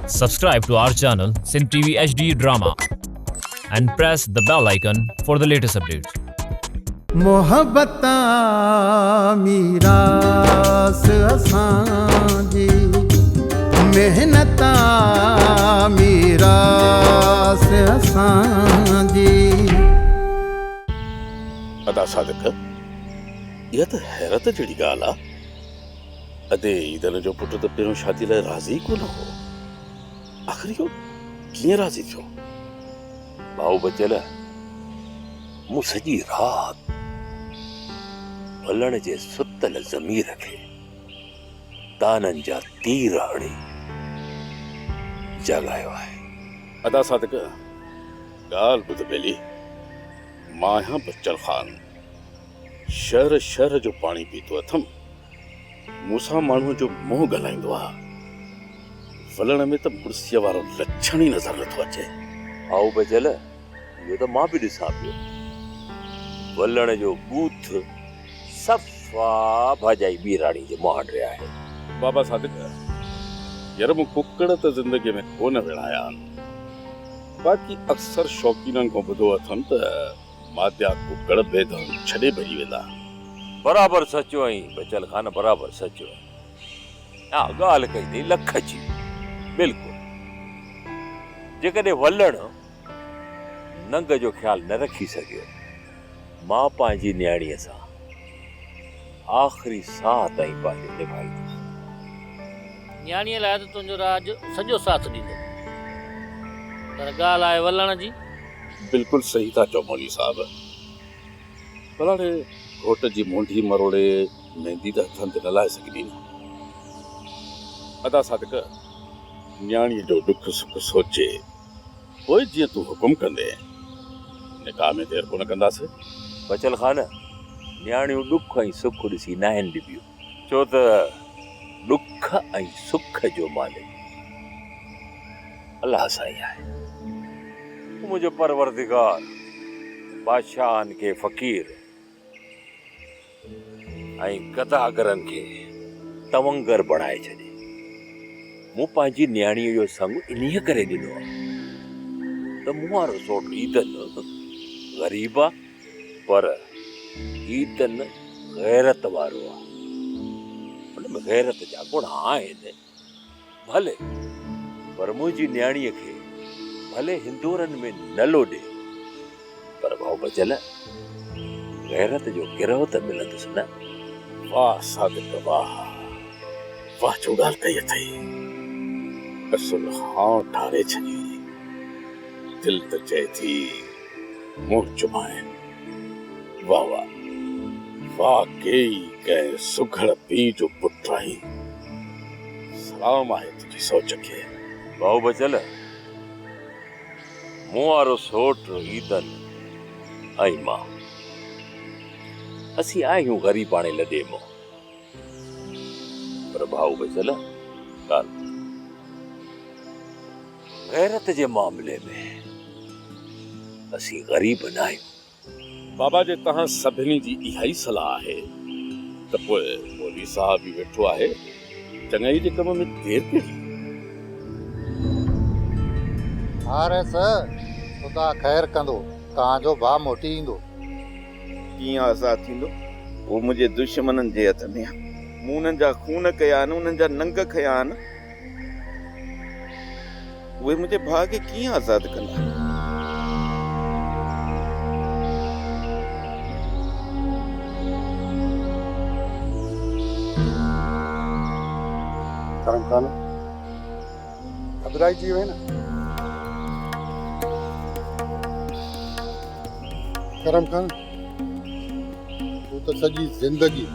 Subscribe to our channel Sin TV HD Drama and press the bell icon for the latest updates. मोहब्बता मीरास असांजी मेहनता मीरास असांजी। अदा सादिक इहा त हैरत जहिड़ी ॻाल्हि आहे। अदे ईदन जो पुटु त पहिरियों शादी लाइ राज़ी कोन हो, आख़िर इहो कीअं राज़ी थियो? भाऊ बचियल मूं सॼी राति भलण जे सुतल ज़मीर खे ताननि जा तीर हणी जॻायो आहे। अदा सादिक ॻाल्हि ॿुध बेली, मां आहियां बच्चल ख़ान, शहर शहर जो पाणी पीतो अथमि, मूंसां माण्हूअ जो मुंहुं ॻाल्हाईंदो आहे, वलण में त मुड़सीअ वारो लक्षण ई नज़र नथो अचे। आओ बजल इहो त मां बि ॾिसां पियो, वलण जो बूथ सफ़ा भाॼाई ॿीराणी जे मुहांडे आहे। बाबा सादिक यार मूं कुकड़ त ज़िंदगीअ में कोन विड़ाया आहिनि, बाक़ी अक्सर शौक़ीननि खां ॿुधो अथमि त मादिया कुकड़ बेदम छॾे भॼी वेंदा। बराबरि सचो आई बचल ख़ान, बराबरि सचो। हा ॻाल्हि कई अथई लख जी, बिल्कुलु। जेकॾहिं वलण नंग जो ख़्यालु न रखी सघियो, मां पंहिंजी न्याणीअ सां आख़िरी साह ताईं पंहिंजो निभाईंदुसि। न्याणीअ लाइ त तुंहिंजो राज सॼो साथ ॾींदो, पर ॻाल्हि आहे वलण जी। बिल्कुलु सही था चओ मौली साहब। भलाणे घोट जी मुंडी मरोड़े मेहंदी त हथनि ते न लाहे सघंदी न। अदा सादिक न्याणीअ जो दुख सुख सोचे पोइ जीअं तूं हुकुम कंदे निकाह में देर कोन कंदासीं। बचल ख़ान न्याणियूं ॾुख ऐं सुख ॾिसी न आहिनि ॾिबियूं, छो त ॾुख ऐं सुख जो मालिक अलाह साईं आहे। मुंहिंजो परवरदिगार बादशाहनि खे फ़क़ीर ऐं गदागरनि खे तवंगर बणाए छॾे। मूं पंहिंजी न्याणीअ जो संग इन्हीअ करे ॾिनो आहे त मूं वारो सोट ईदन ग़रीब आहे, पर ईदन गैरत वारो आहे। हुन में गैरत जा गुण आहिनि भले, पर मुंहिंजी न्याणीअ खे भले हिंदोरनि में न लोॾे, पर भाउ बचल गैरत जो गिरह त मिलंदुसि न। वाह सादिक वाह, वाह जो ॻाल्हि कई अथई। असुल हां ठारे छॾी, दिल त चए थी मुंहुं चुमाए। वाह वाह, वाकई कंहिं सुघड़ पीउ जो पुटु आहीं। सलाम आहे तुंहिंजी सोच खे। भाउ बचल मूं वारो सोट ईदन ऐं मां असीं आहियूं ग़रीबाणे लॾे मों, पर भाउ बचल ॻाल्हि गैरत जे मामले में असीं ग़रीब न आहियूं। बाबा जे तव्हां सभिनी जी इहा ई सलाह आहे त पोइ मौलवी साहब बि वेठो आहे, चङाई जे कम में देर कहिड़ी? हारे सर ख़ुदा ख़ैर कंदो, तव्हांजो भाउ मोटी ईंदो। कीअं आज़ादु थींदो? उहो मुंहिंजे दुश्मननि जे हथ में आहे। मूं उन्हनि जा खून कया आहिनि, उन्हनि जा नंग खया आहिनि, उहे मुंहिंजे भाउ खे कीअं आज़ादु कंदा? करम खान घबराई थी वई न। करम खान तूं त सॼी ज़िंदगी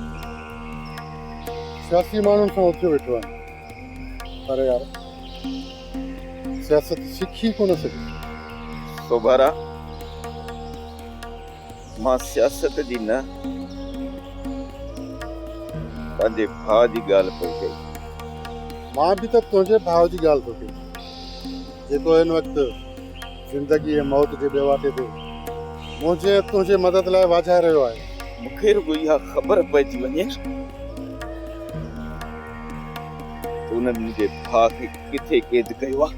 सियासी माण्हुनि सां उथियो वेठो आहे, पर यार सियासत सिखी कोन सघी। सोभारा मां सियासत जी न पंहिंजे भाउ जी ॻाल्हि पई कई। मां बि त तुंहिंजे भाउ जी ॻाल्हि थो कयां, जेको हिन वक़्तु ज़िंदगी ऐं मौत जे बेवाटे ते मुंहिंजे तुंहिंजे मदद लाइ वाझाए रहियो आहे। मूंखे रुॻो इहा ख़बर पइजी वञे उन्हनि मुंहिंजे भाउ खे किथे क़ैद कयो आहे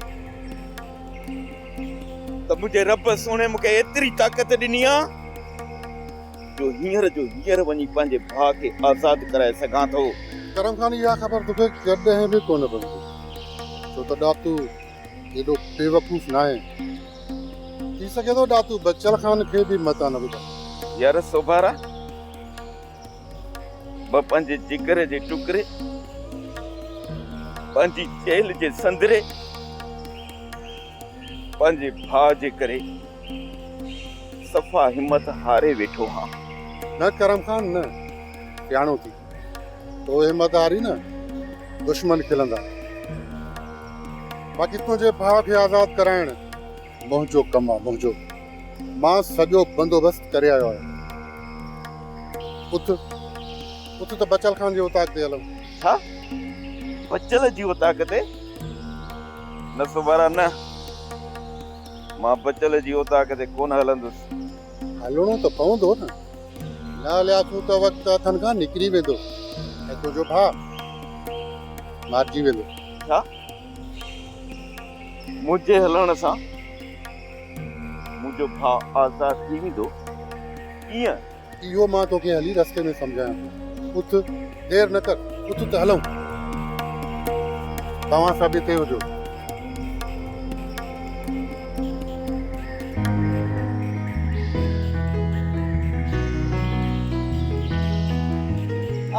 त मुंहिंजे रब सोणे मूंखे एतिरी ताक़त ॾिनी आहे जो हींअर वञी पंहिंजे भाउ खे आज़ादु कराए सघां थो। करम खान इहा ख़बर तोखे कॾहिं बि कोन पवंदी, छो त ॾातू एॾो बेवकूफ़ न आहे। थी सघे थो ॾातू बचल खान खे बि मता न ॿुधाए। यार सोभारा ॿ पंहिंजे जिगर जे टुकड़े पंहिंजी जेल जे संदरे पंहिंजे भाउ जे करे सफ़ा हिम्मत हारे वेठो हा। न करम खान न ॼाणो थी तो हिम्मत हारी न दुश्मन खिलंदा। बाक़ी तुंहिंजे भाउ खे आज़ादु कराइण मुंहिंजो कमु आहे, मुंहिंजो। मां सॼो बंदोबस्तु करे आयो आहियां। उथ त बचल खान जे उताक ते हलूं। छा बचल जी उताक ते? न सुबारा न, मां बचल जी उताक ते कोन हलंदुसि। हलणो त पवंदो न, न हलियासीं त वक़्तु हथनि खां निकिरी वेंदो ऐं तुंहिंजो भाउ मारिजी वेंदो। छा मुंहिंजे हलण सां मुंहिंजो भाउ आज़ादु थी वेंदो? कीअं? इहो मां तोखे हली रस्ते में सम्झायां थो। उथ, देर न कर, उथ त हलूं। तव्हां सभु हिते हुजो।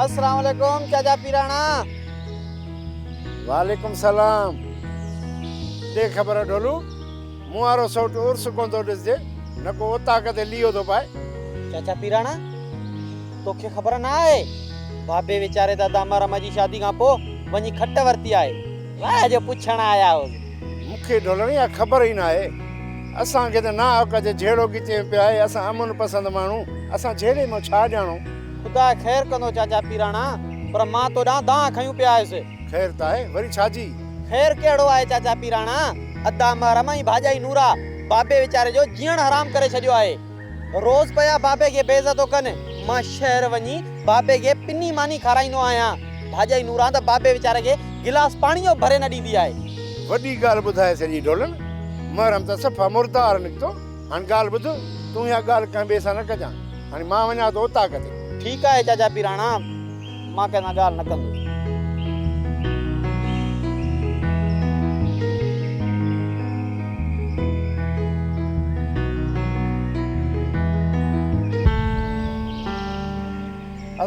अस्सलाम वालेकुम चाचा पीराणा। वालेकुम सलाम। दे ख़बर ढोलू मुआरो सोट उर्स कोन थो ॾिसजे न को उताक ते लियो थो पाए। चाचा पीराणा तोखे ख़बर न आहे बाबे वीचारे दा दामा रमा जी शादी खां पोइ वञी खट वरती आहे। वाह जो पुछण आया हो। मूंखे ढोलणी या ख़बर ई न आहे। असांखे त ना कजे जहिड़ो किथे पिया आहे। असां अमन पसंदि माण्हू, असां जहिड़े मां छा ॼाणो। खुदा ख़ैर कंदो चाचा पीराणा, पर मां तो ॾां दां खयूं पिया आयुसि। ख़ैर त आहे, वरी छाजी? ख़ैर कहिड़ो आहे चाचा पीराणा? अदा मां ई भाॼाई नूरा बाबे वीचारे जो जीअण हराम करे छॾियो आहे। रोज़ पिया बाबे खे बेइज़तो कनि। मां शहर वञी बाबे खे पिनी मानी खाराईंदो आहियां। भाॼाई नूरा त बाबे वीचारे खे गिलास पाणी जो भरे न ॾींदी आहे। वॾी ॻाल्हि ॿुधाए सॼी ढोलण। मरम त सफ़ा मुर्दार निकितो। हाणे ॻाल्हि ॿुध, तूं इहा ॻाल्हि कंहिं ॿिए सां न कजां। हाणे मां वञा थो उताक ते। ठीकु आहे चाचा पीराणा, मां कंहिं सां ॻाल्हि न कंदुसि।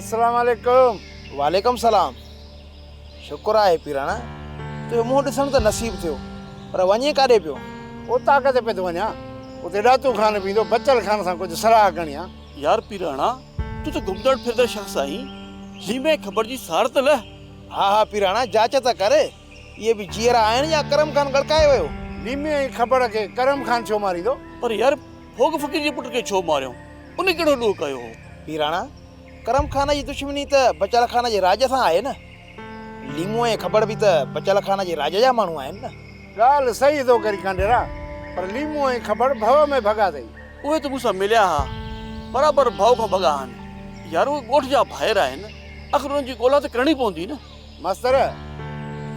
अस्सलाम वालेकुम। वालेकुम सलाम। शुक्र आहे पीराणा तुंहिंजो मुंहुं ॾिसण त नसीब थियो, पर वञे काॾे पियो? उताक ते पियो थो वञा। उते ॾातू खान पींदो, बचल खान सां कुझु सलाह करणी आहे। यार पीराणा तू तो घुमदड़ फिरदड़ शख्स आहीं, लीमे ख़बर जी सार त ल। हा पीराणा जांच त करे, ये भी जीअरा आहिनि या करम खान गड़काए वियो? लीमे जी ख़बर खे करम खान छो मारींदो? पर यार भोग फ़कीर जे पुट खे छो मारियो? उन कहिड़ो ॾोह कयो हो? पीराणा करम खान जी दुश्मनी त बचल खान जे राज सां आहे न। लीमो जी ख़बर बि त बचल खान जे राज जा माण्हू आहिनि न। ॻाल्हि सही थो करी कांडेरा, पर लीमो जी ख़बर भव में भॻा अथई। उहे त मूंसां मिलिया हा, बराबरि भाउ खां भॻा आहिनि। यार उहे ॻोठ जा ॿाहिरि आहिनि, आख़िर उन्हनि जी ॻोल्हा त करणी पवंदी न। मास्तर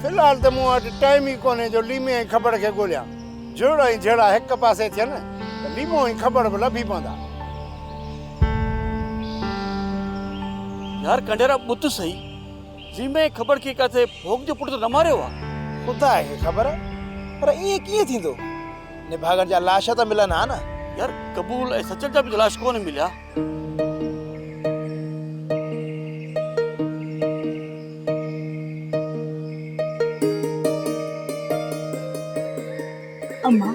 फ़िलहाल त मूं वटि टाइम ई कोन्हे जो लीमे जी ख़बर खे ॻोल्हियां। जहिड़ा ई जहिड़ा हिकु पासे थियनि त लीमो जी ख़बर बि लभी पवंदा। यार कंडेरा ॿुध सही, लीमे जी ख़बर खे किथे भोग जो पुट त न मारियो आहे? ख़ुदा खे ख़बर, पर ईअं कीअं थींदो? निभागन जा लाश त मिलनि हा न। यार कबूल ऐं सचल जा बि लाश कोन मिलिया। अम्मा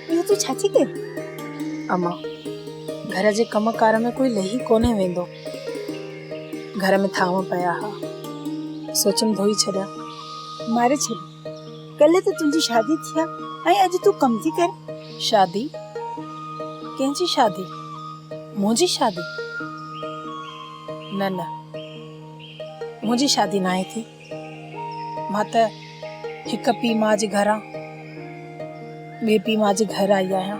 इहो तूं छा थी कई? अम्मा घर जे कमकार में कोई लही कोन्हे वेंदो। घर में थाम पिया हा, सोचम धोई छॾिया, मारे छॾी। कल्ह त तुंहिंजी शादी थी आहे ऐं अॼु तूं कम थी कर। शादी? कंहिंजी शादी? मुंहिंजी शादी? न न मुंहिंजी शादी न आहे थी। मां त हिकु पीउ मां जे घरां ॿिए पीउ मां जे घर आई आहियां।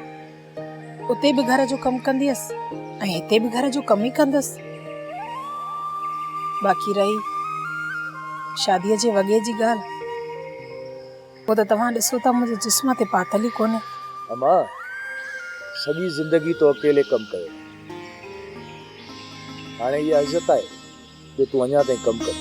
उते बि घर जो कमु कंदी हुअसि ऐं हिते बि घर जो कमु ई कंदसि। बाक़ी रही शादीअ जे वॻे जी ॻाल्हि, वो त तव्हां ॾिसो था मुंहिंजे जिस्म ते पातल ई कोन्हे। अम्मा सॼी ज़िंदगी तो अकेले कमु कयो, हाणे इहा इज़त आहे जो तूं अञा ताईं कमु कर।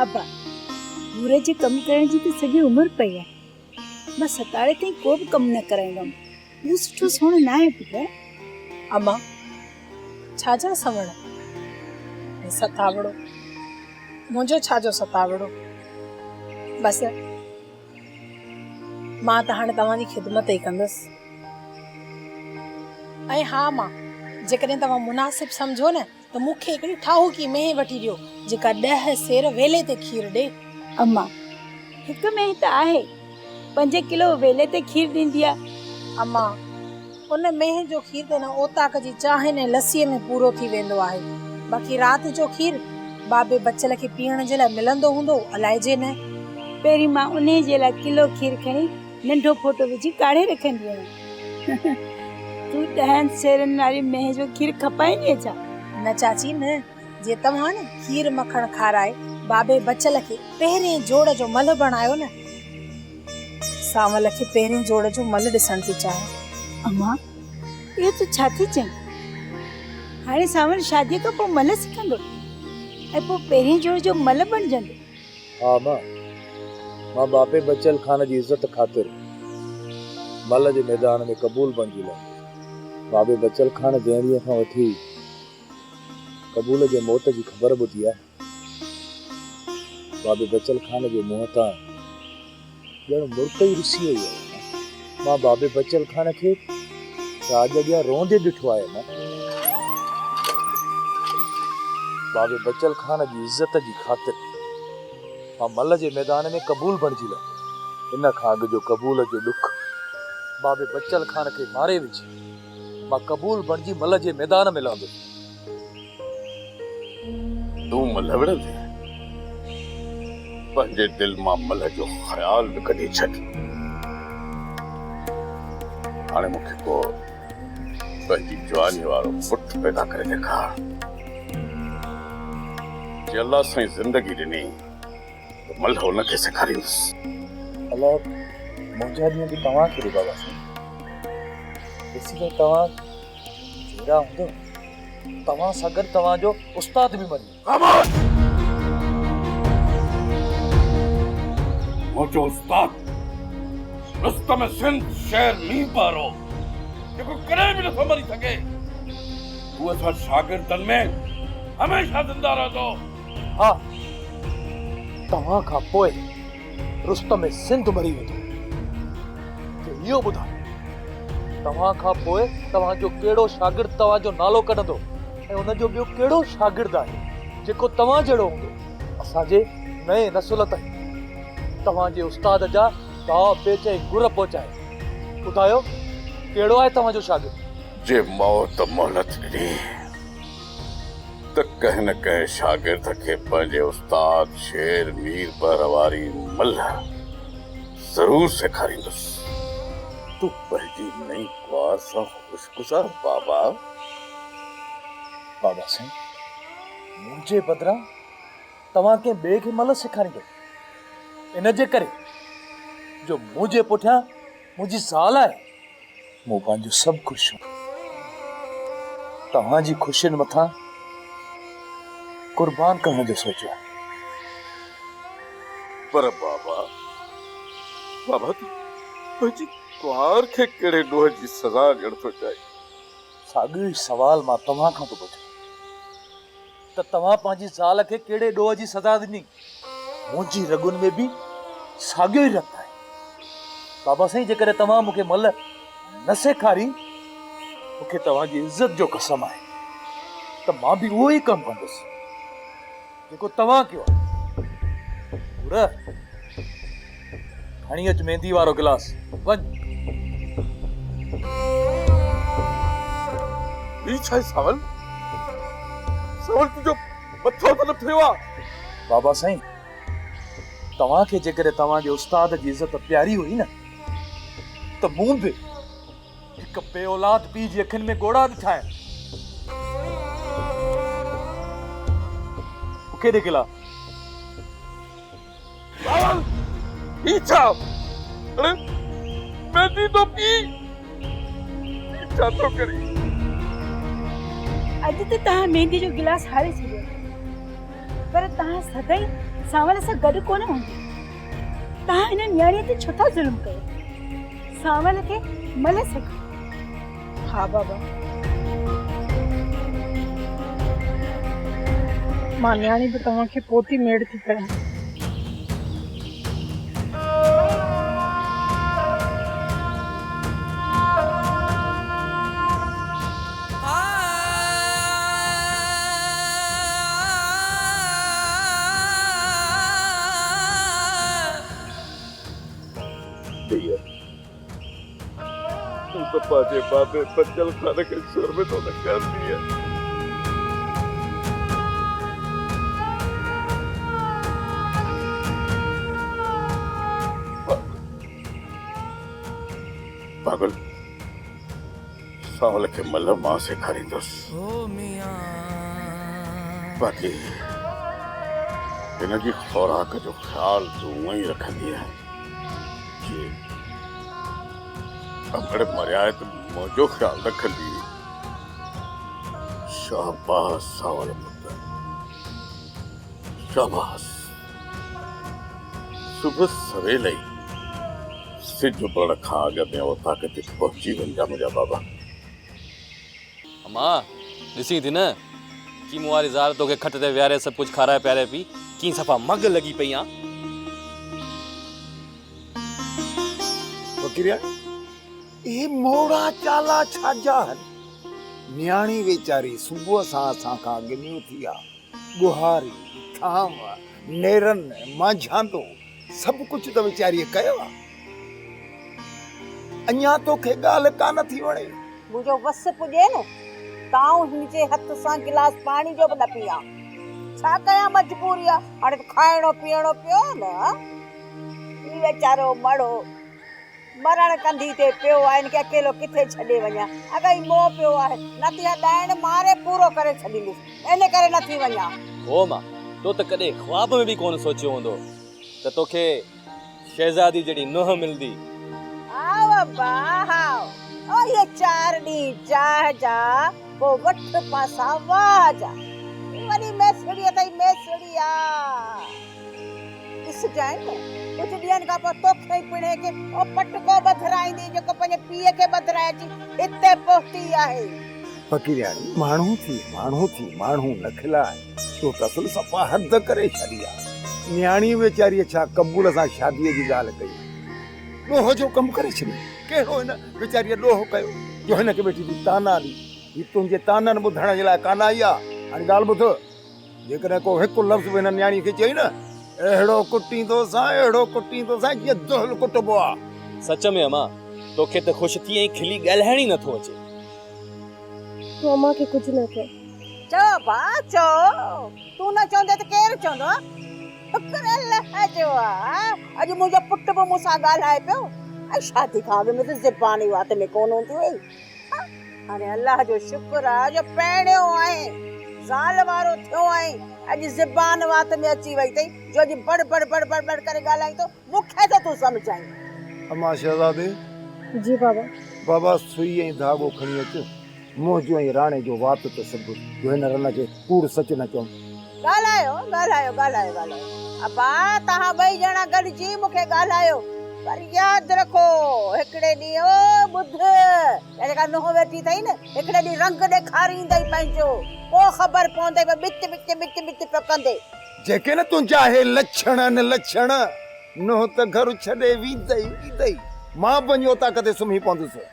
अब्बा पूरे जे कम करण जी तो सॼी उम्र पई आहे, मां सताड़े ताईं को बि कमु न कराईंदमि। इहो सुठो सोण न आहे पुटु। अम्मा छाजा सवण ऐं सतावड़ो, मुंहिंजो छाजो सतावड़ो। बसि मां त हाणे तव्हांजी ख़िदमत ई कंदसि। ऐं हा मां जेकॾहिं तव्हां मुनासिब सम्झो न त मूंखे हिकिड़ी ठाहूकी मेंह वठी ॾियो जेका 10 सेर वेले ते खीर ॾे। अम्मा हिकु में त आहे 5 किलो वेले ते खीर ॾींदी आहे। अम्मा उन मेंह जो खीर त न ओताक जी चांहि ने लस्सीअ में पूरो थी वेंदो आहे। बाक़ी राति जो खीर बाबे बचल खे पीअण जे लाइ मिलंदो हूंदो अलाइजे न। पहिरीं मां उन जे लाइ किलो खीर खणी नंढो फोटो विझी काढ़े रखंदी आहियां। तूं 10 सेरनि वारी मेंह जो खीर खपाईंदी छा? न चाची न, जे तव्हां न खीर मखण खाराए बाबे बचल खे पहिरें जोड़ जो मल बणायो न, सावल खे पहिरें जोड़ जो मल ॾिसण थी चाहियां। अम्मा इहो तूं छा थी चईं? हाणे सावल शादीअ खां पोइ मल सिखंदो ऐं पोइ पहिरें जोड़ जो मल बणजंदो? हा मां बाबे बचल खान जी इज़त ख़ातिर मल जे मैदान में क़बूल बणजी वियो। बाबे बचल खान जंहिं ॾींहं खां वठी क़बूल जे मौत जी ख़बर ॿुधी आहे, बाबे बचल खान जे मुंहं तां ॼण मुर्क ई रुसी वई आहे। मां बाबे बचल खान खे राज अॻियां रोंदे ॾिठो आहे न। बाबे बचल खान जी इज़त जी ख़ातिर मां मल जे मैदान में क़बूल बणजी वियो। इन खां अॻु जो क़बूल जो ॾुख बाबे बचल खान खे मारे विझी मां क़बूल बणजी मल जे मैदान में लहंदुसि। तूं मल विढ़ंदे पंहिंजे दिल मां मल जो ख़्याल बि कढी छॾ। हाणे मूंखे को पंहिंजी जवानी वारो पुट पैदा करे ॾेखार। जे अल्लाह साईं ज़िंदगी ॾिनी त मल हुनखे सेखारींदुसि। अलाह मुंहिंजा ॾींहं बि तव्हांखे ॾे बाबा साईं। ॾिसी त तव्हां जहिड़ा हूंदो तव्हां सां गॾु तव्हांजो उस्ताद बि मरी। मुंहिंजो उस्ताद रुस्तम सिंध शहर मीर पारो जेको कॾहिं बि नथो मरी सघे, उहो असां शागिर्दनि में हमेशह ज़िंदा रहंदो। हा तव्हां खां पोइ रुस्तम सिंध मरी वेंदो। इहो ॿुधायो तव्हां खां पोइ तव्हांजो कहिड़ो शागिर्द तव्हांजो नालो कढंदो ऐं हुनजो ॿियो कहिड़ो शागिर्द आहे जेको तव्हां जहिड़ो हूंदो असांजे नए नसुल ताईं तव्हांजे उस्ताद जा दाव पेच ऐं गुर पहुचाए। ॿुधायो कहिड़ो आहे तव्हांजो शागिर्द? जे मौत मोहलत ॾिनी त कंहिं न कंहिं शागिर्द खे पंहिंजे उस्ताद शेर मीर पर वारी मल ज़रूर सेखारींदुसि। तूं पंहिंजी नई कुंवार सां ख़ुशगुज़ार बाबा। बाबा साईं मुंहिंजे बदिरां तव्हां कंहिं ॿिए खे मल सेखारींदो इन जे करे जो मुंहिंजे पुठियां मुंहिंजी ज़ाल आहे। मूं पंहिंजो सभु ख़ुशि तव्हांजी ख़ुशियुनि मथां कुर्बान करण जो सोचियो आहे। पर बाबा तूं पंहिंजी कुंवार खे कहिड़े ॾोह जी सज़ा ॾियण थो चाहे? साॻियो ई सवाल मां तव्हां खां थो पुछां त तव्हां पंहिंजी ज़ाल खे कहिड़े ॾोह जी सज़ा ॾिनी? मुंहिंजी रगुनि में बि साॻियो ई रत आहे। बाबा साईं जेकॾहिं तव्हां मूंखे मल न सेखारी मूंखे तव्हांजी इज़त जो कसम आहे त मां बि उहो ई कमु कंदुसि जेको तव्हां कयो आहे। खणी अच मेहंदी वारो गिलास वञ। सावल तुंहिंजो मथो त न फिरियो आहे? बाबा साईं तव्हांखे जेकॾहिं तव्हांजे उस्ताद जी इज़त प्यारी हुई न त मूं बि हिकु बे औलाद पीउ जी अखियुनि में ॻोड़ा ॾिठा आहिनि। तोखे दे खिला बावल पीछा अरे मेहंदी तो पी पीछा तो करी अॼु त तव्हां मेहंदी जो गिलास हारे छॾियो पर तव्हां सदाई सांवल सां गॾु कोन हूंदी तव्हां हिन न्याणीअ ते छो था ज़ुल्म कयो सांवल खे मले सघो हा बाबा मां न्याणी बि तव्हांखे पोती मेड़ थी कयां पाजे बाबे बच्चल खाने के सुर में तो कर दिया पागल सावल के मल्ल मां से खरीदोस बाकी इनकी खुराक जो ख्याल तू वही रख दिया कि अमड़ मर्याद मुझो ख्याल रख ली शाबाश सावल पुत्र शाबाश सुबह सवेले सिज बड़ खाग में वो ताकत पहुंची वंजा मुझा बाबा अम्मा ॾिसी थी न की मुआरी ज़ार तोखे खट ते विहारे सभु कुझु खाराए पियारे पई की सफ़ा मग लॻी पई आहे वकीरिया ये मोड़ा चाला छाजा न्याणी वेचारी सुबह सां असां खां गिनियूं थी आहे गुहारी थाम नेरन मांझांदो सभु कुझु त वेचारीअ कयो आहे अञा तोखे ॻाल्हि कान थी वणे मुंहिंजो वस पुॼे न ताऊं हिनजे हथ सां गिलास पाणी जो बि न पिया छा कयां मजबूरी आहे हाणे त खाइणो पीअणो पियो न ही वेचारो मड़ो मरण कंधी ते पियो आहे इनखे अकेलो किथे छॾे वञा अगरि मोह पियो आहे न त ॾाइण मारे पूरो करे छॾींदुसि इन करे न थी वञा हो मां तो त कॾहिं ख्वाब में बि कोन सोचियो हूंदो त तोखे शहज़ादी जहिड़ी नुंहुं मिलंदी आव बाहाव ओ ये 4 ॾींहं चाह जा पोइ वठ पासा वाह जा वरी मैसड़ी अथई मैसड़ी ॾिस जाए न कुझु ॾींहंनि खां पोइ तोखे पिणे खे ओ पटको बधराईंदी जेको पंहिंजे पीउ खे बधराए अची हिते पहुती आहे फकीरियाणी माण्हू थी माण्हू न खिलाए तो तसल सफ़ा हद करे छॾी आहे न्याणी वेचारी छा कबूल सां शादीअ जी ॻाल्हि कई ॾोह जो कमु करे छॾियो कहिड़ो हिन वेचारीअ ॾोह कयो जो हिनखे वेठी थी ताना ॾी ही तुंहिंजे ताननि ॿुधण जे लाइ कान आई आहे हाणे ॻाल्हि ॿुध जेकॾहिं को हिकु लफ़्ज़ हिन न्याणी खे चई न अहिड़ो कुटींदोसां जीअं दुहल कुटबो आहे सच में अम्मा तोखे त ख़ुशि थी ऐं खिली ॻाल्हाइण ई नथो अचे तूं अम्मा खे कुझु न कयो चओ भाउ चओ तूं न चवंदे त केरु चवंदो अॼु मुंहिंजो पुटु बि मूंसां ॻाल्हाए पियो ऐं शादी खां अॻु में त ज़बानी वात में कोन हूंदी हुई हाणे अलाह जो शुक्र आहे जो पहिरियों आहे ज़ाल वारो थियो आहे अॼु ज़बान वात में अची वई अथई जो अॼु बड़ बड़ बड़ बड़ बड़ करे ॻाल्हाई थो मूंखे त तूं सम्झाई अम्मा शहज़ादे जी बाबा बाबा सुई ऐं धाॻो खणी अच मुंहिंजो ऐं राणे जो वात त सभु जो हिन रन खे कूड़ सच न चऊं ॻाल्हायो अबा तव्हां ॿई ॼणा गॾिजी मूंखे ॻाल्हायो पर यादि रखो हिकिड़े ॾींहुं ॿुध जेका नुंहुं वेठी अथई न हिकिड़े ॾींहुं रंग ॾेखारींदई पंहिंजो पोइ ख़बर पवंदई बिच पियो कंदे जेके न तुंहिंजा हे लक्षण नुंहुं त घर छॾे वींदई मां बञो था कदे सुम्ही पवंदुसि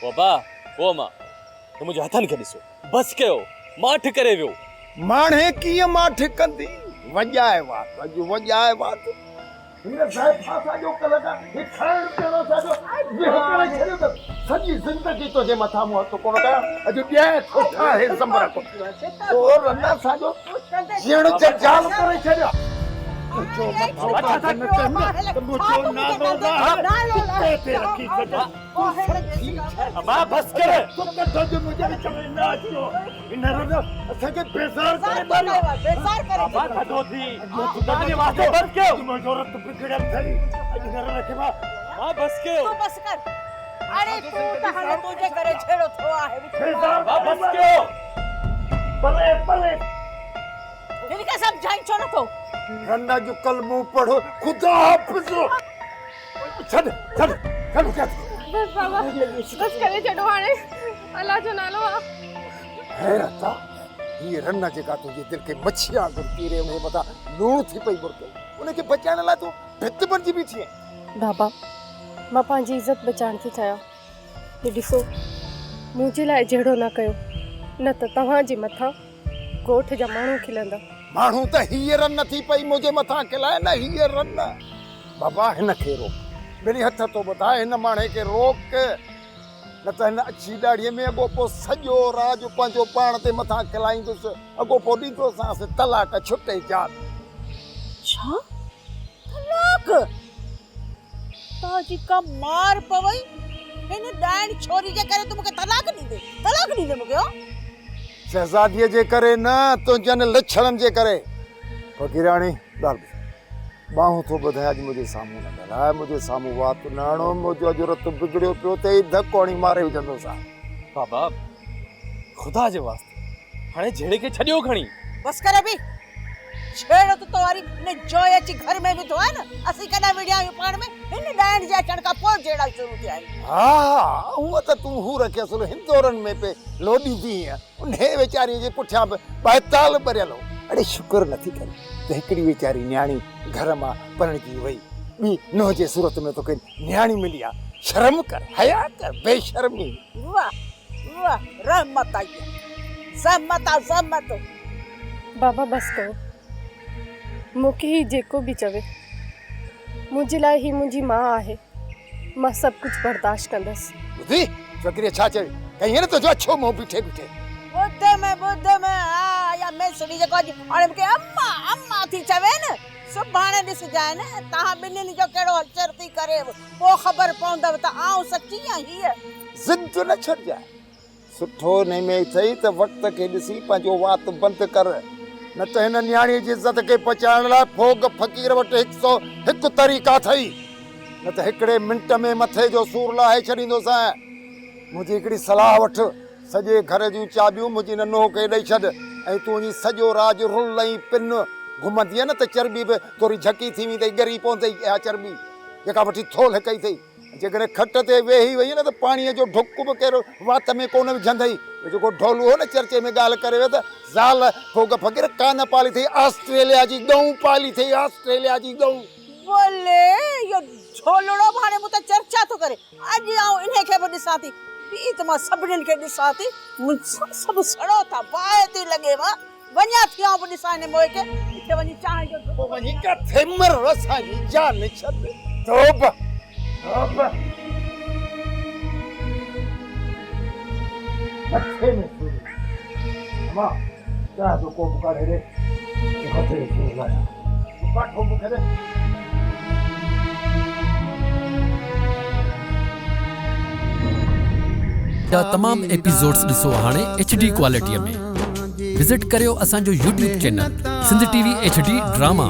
बाबा ओ मां तो मुंहिंजे हथनि खे ॾिसो बसि कयो माठ करे वियो माणे कीअं माठ कंदी वॼाए वात हीअ साहिब फासा जो कलका हे खाइण पीअण साजो करे छॾियो त सॼी ज़िंदगी तुंहिंजे मथां मूं हथ कोन कया अॼु ॾिए थो छा हे संबर को तो रना साजो जीअण जजाल करे छॾिया बस कर मुझे बेजार करे बेजार करे बस क्यों तू बस कर अरे तू तो हाले तुझे करे छेड़ो थो आहे बस क्यों पले पले इनके सब जान छोड़ तो रन्ना जो कलमो पढ़ो खुदा हाफिज छड़ छड़ छड़ बस बाबा बस करे छड़ो हाणे अल्लाह जो नालो आ हैरता ये रन्ना जेका तुझे दिल के मच्छियां गुरती रे उन्हें बता लूण थी पई बुरके उन्हें के बचाने ला तू भित बनजी बीठी है बाबा मां पंहिंजी इज़त बचाइण थी चाहियां हे ॾिसो मुंहिंजे लाइ जहिड़ो न कयो न त तव्हांजे मथां ॻोठ जा माण्हू खिलंदा माण्हू त हीअ रन थी पई मुंहिंजे मथां खिलाए न हीअ रन बाबा हिन खे रोक मेरी हथ तो ॿुधाए हिन माणे खे रोक न त हिन अछी ॾाड़ीअ में अॻोपो सॼो राज पंहिंजो पाण ते मथां खिलाईंदुसि अॻोपो ॾींदोसांसि तलाक छुटे जात छा तलाक ताजी का मार पवई हिन डायण छोरी जे करे तू मूंखे तलाक ॾींदे मूंखे शहजादीअ जे करे न तुंहिंजनि लछणनि जे करे फ़क़ीराणी ॻाल्हि बाहूं थो ॿुधाए अॼु मुंहिंजे साम्हूं न ॻाल्हाए मुंहिंजे साम्हूं वात न आणो मुंहिंजो अॼु रतु बिगड़ियो पियो त ई धको हणी मारे विझंदोसां बाबा खुदा जे वास्ते हाणे झेड़े खे छॾियो खणी बस कर बि छेड़ तो तोरी ने जोय अची घर में भी तो है ना असि कदा विडिया पाण में हिन डायण जे अचण का पोइ जेड़ा शुरू थिया हा उहो त तूं हू रखियसि हिंदोरनि में पे लोॾी थी उन वीचारी जे पुठियां बैताल भरियल हो अड़े शुक्र नथी करे त हिकिड़ी वीचारी न्याणी घर मां परिणजी वई ॿी नुंहं जे सूरत में तोखे न्याणी मिली आहे शर्म कर हया कर बेशर्मी वाह वाह रहमत आई ज़हमत बाबा बस कयो मूंखे ही जेको बि चवे मुंहिंजे लाइ ही मुंहिंजी माउ आहे मां सभु कुझु बर्दाश्त कंदसि ॿुधी छोकिरीअ छा चई कहीं न तुंहिंजो अछो मुंहुं बीठे ॿुध में हा या मैं सुनी जेको अॼु हाणे मूंखे अम्मा थी चवे न सुभाणे ॾिसजाए न तव्हां ॿिन्हिनि जो कहिड़ो हलचल थी करे पोइ ख़बर पवंदव त आउं सची आहियां हीअ ज़िद न छॾजाए सुठो ने में अथई त वक़्त खे ॾिसी पंहिंजो वात बंदि कर न त हिन न्याणीअ जी इज़त खे बचाइण लाइ फोग फ़क़ीर वटि 101 तरीक़ा अथई न त हिकिड़े मिंट में मथे जो सूर लाहे छॾींदोसां मुंहिंजी हिकिड़ी सलाह वठि सॼे घर जूं चाबियूं मुंहिंजी नंढो खे ॾेई छॾ ऐं तुंहिंजी सॼो राज रुल ऐं पिन घुमंदीअ न त चर्बी बि थोरी झकी थी वेंदी ॻरी पवंदी इहा चर्बी जेका वठी थोल कई अथई जेकॾहिं खट ते वेही वई न त पाणीअ जो ढुक बि कहिड़ो वात में कोन विझंदई जेको ढोलू हो न चर्चे में ॻाल्हि करे वियो त ज़ाल फोग फ़क़ीर कान पाली अथई ऑस्ट्रेलिया जी ॻऊं पाली अथई ऑस्ट्रेलिया जी ॻऊं बोले यो झोलड़ो हाणे मूं त चर्चा थो करे अॼु आउं इन्हे खे बि ॾिसां थी ॿी त मां सभिनीनि खे ॾिसां थी सभु सड़ो था बाहि थी लॻे मां वञा थी आउं बि ॾिसां हिन मोए खे हिते वञी चांहि जो वञी किथे मर असांजी जान छॾ तौबा तौबा अच्छे में अम्मा क्या तो को पुकारे रे हथे से लाया पाठो पुकारे तमाम एपिसोड्स ॾिसो हाणे HD क्वालिटीअ में विजिट करियो असांजो YouTube channel Sindh TV HD drama.